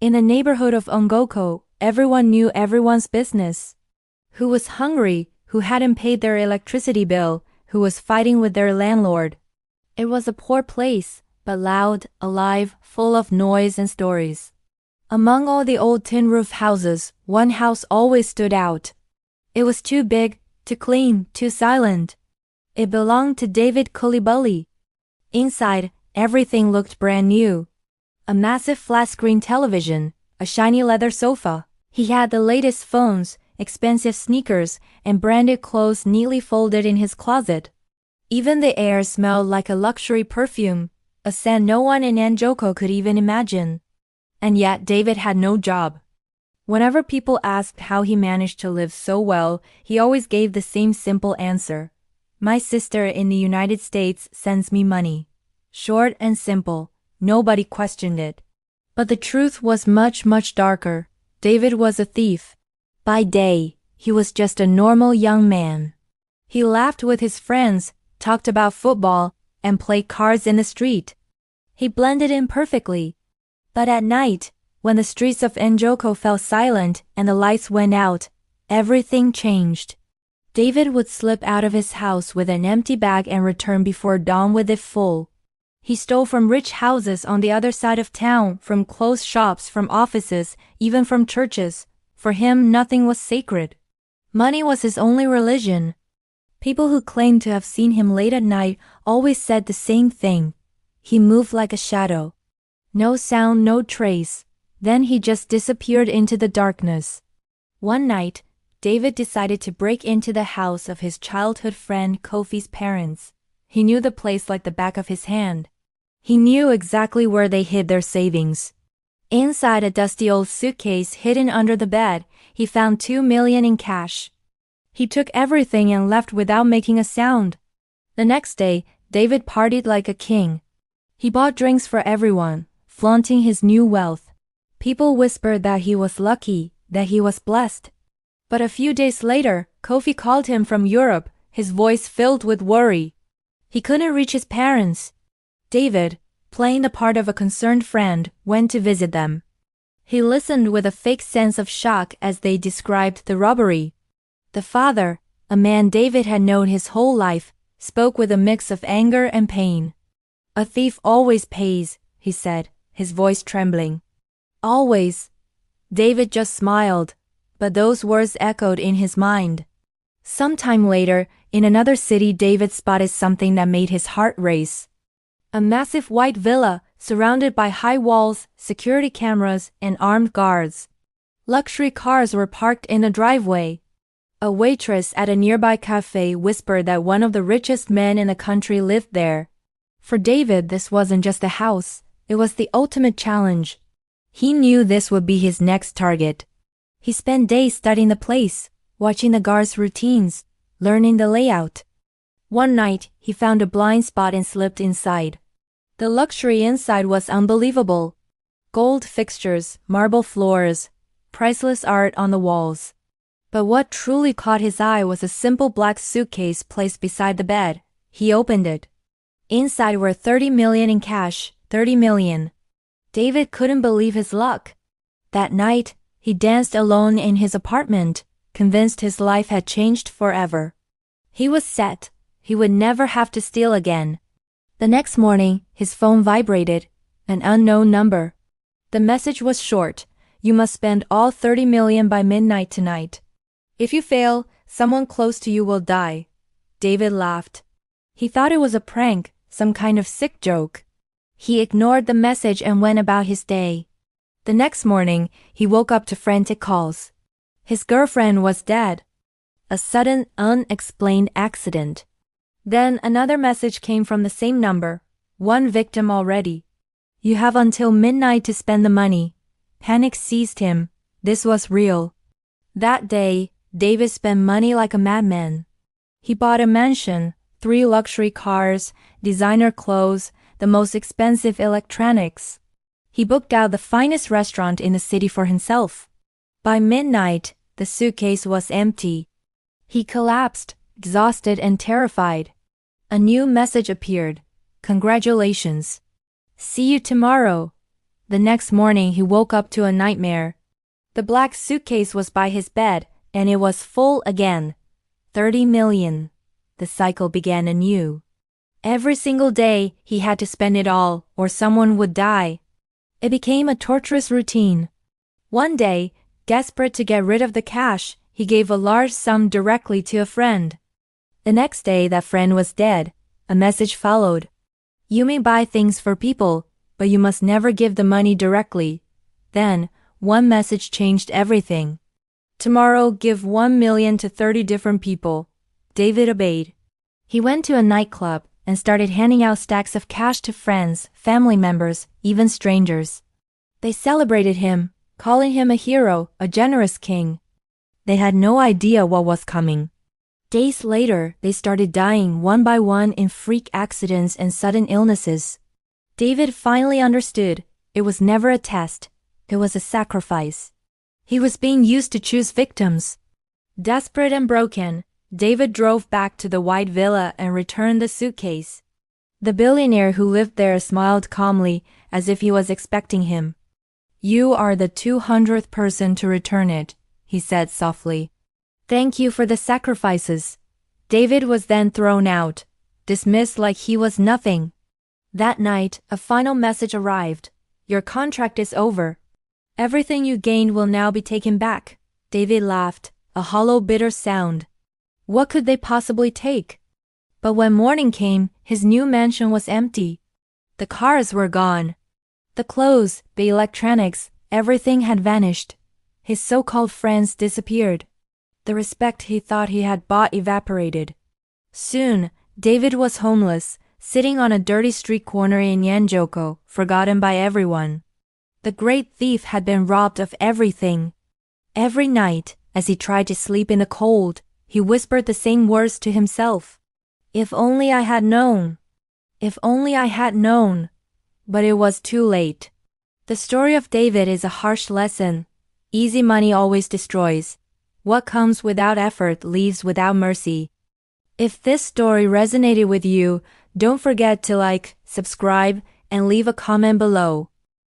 In the neighborhood of Enjoko, everyone knew everyone's business. Who was hungry, who hadn't paid their electricity bill, who was fighting with their landlord. It was a poor place, but loud, alive, full of noise and stories. Among all the old tin roof houses, one house always stood out. It was too big, too clean, too silent. It belonged to David Koulibali. Inside, everything looked brand new. A massive flat-screen television, a shiny leather sofa. He had the latest phones, expensive sneakers, and branded clothes neatly folded in his closet. Even the air smelled like a luxury perfume, a scent no one in Enjoko could even imagine. And yet David had no job. Whenever people asked how he managed to live so well, he always gave the same simple answer. My sister in the United States sends me money. Short and simple. Nobody questioned it. But the truth was much, much darker. David was a thief. By day, he was just a normal young man. He laughed with his friends, talked about football, and played cards in the street. He blended in perfectly. But at night, when the streets of Enjoko fell silent and the lights went out, everything changed. David would slip out of his house with an empty bag and return before dawn with it full. He stole from rich houses on the other side of town, from clothes shops, from offices, even from churches. For him, nothing was sacred. Money was his only religion. People who claimed to have seen him late at night always said the same thing. He moved like a shadow. No sound, no trace. Then he just disappeared into the darkness. One night, David decided to break into the house of his childhood friend Kofi's parents. He knew the place like the back of his hand. He knew exactly where they hid their savings. Inside a dusty old suitcase hidden under the bed, he found 2 million in cash. He took everything and left without making a sound. The next day, David partied like a king. He bought drinks for everyone, flaunting his new wealth. People whispered that he was lucky, that he was blessed. But a few days later, Kofi called him from Europe, his voice filled with worry. He couldn't reach his parents. David, playing the part of a concerned friend, went to visit them. He listened with a fake sense of shock as they described the robbery. The father, a man David had known his whole life, spoke with a mix of anger and pain. A thief always pays, he said, his voice trembling. Always. David just smiled, but those words echoed in his mind. Sometime later, in another city, David spotted something that made his heart race. A massive white villa, surrounded by high walls, security cameras, and armed guards. Luxury cars were parked in the driveway. A waitress at a nearby cafe whispered that one of the richest men in the country lived there. For David, this wasn't just a house, it was the ultimate challenge. He knew this would be his next target. He spent days studying the place, watching the guards' routines, learning the layout. One night, he found a blind spot and slipped inside. The luxury inside was unbelievable. Gold fixtures, marble floors, priceless art on the walls. But what truly caught his eye was a simple black suitcase placed beside the bed. He opened it. Inside were 30 million in cash, 30 million. David couldn't believe his luck. That night, he danced alone in his apartment, convinced his life had changed forever. He was set. He would never have to steal again. The next morning, his phone vibrated, an unknown number. The message was short. You must spend all 30 million by midnight tonight. If you fail, someone close to you will die. David laughed. He thought it was a prank, some kind of sick joke. He ignored the message and went about his day. The next morning, he woke up to frantic calls. His girlfriend was dead. A sudden, unexplained accident. Then another message came from the same number. One victim already. You have until midnight to spend the money. Panic seized him. This was real. That day, David spent money like a madman. He bought a mansion, 3 luxury cars, designer clothes, the most expensive electronics. He booked out the finest restaurant in the city for himself. By midnight, the suitcase was empty. He collapsed, exhausted and terrified. A new message appeared. Congratulations. See you tomorrow. The next morning he woke up to a nightmare. The black suitcase was by his bed, and it was full again. 30 million. The cycle began anew. Every single day he had to spend it all, or someone would die. It became a torturous routine. One day, desperate to get rid of the cash, he gave a large sum directly to a friend. The next day that friend was dead. A message followed. You may buy things for people, but you must never give the money directly. Then, one message changed everything. Tomorrow give 1 million to 30 different people. David obeyed. He went to a nightclub and started handing out stacks of cash to friends, family members, even strangers. They celebrated him, calling him a hero, a generous king. They had no idea what was coming. Days later, they started dying one by one in freak accidents and sudden illnesses. David finally understood. It was never a test. It was a sacrifice. He was being used to choose victims. Desperate and broken, David drove back to the white villa and returned the suitcase. The billionaire who lived there smiled calmly, as if he was expecting him. You are the 200th person to return it, he said softly. Thank you for the sacrifices. David was then thrown out, dismissed like he was nothing. That night, a final message arrived. Your contract is over. Everything you gained will now be taken back. David laughed, a hollow, bitter sound. What could they possibly take? But when morning came, his new mansion was empty. The cars were gone. The clothes, the electronics, everything had vanished. His so-called friends disappeared. The respect he thought he had bought evaporated. Soon, David was homeless, sitting on a dirty street corner in Enjoko, forgotten by everyone. The great thief had been robbed of everything. Every night, as he tried to sleep in the cold, he whispered the same words to himself. If only I had known. If only I had known. But it was too late. The story of David is a harsh lesson. Easy money always destroys. What comes without effort leaves without mercy. If this story resonated with you, don't forget to like, subscribe, and leave a comment below.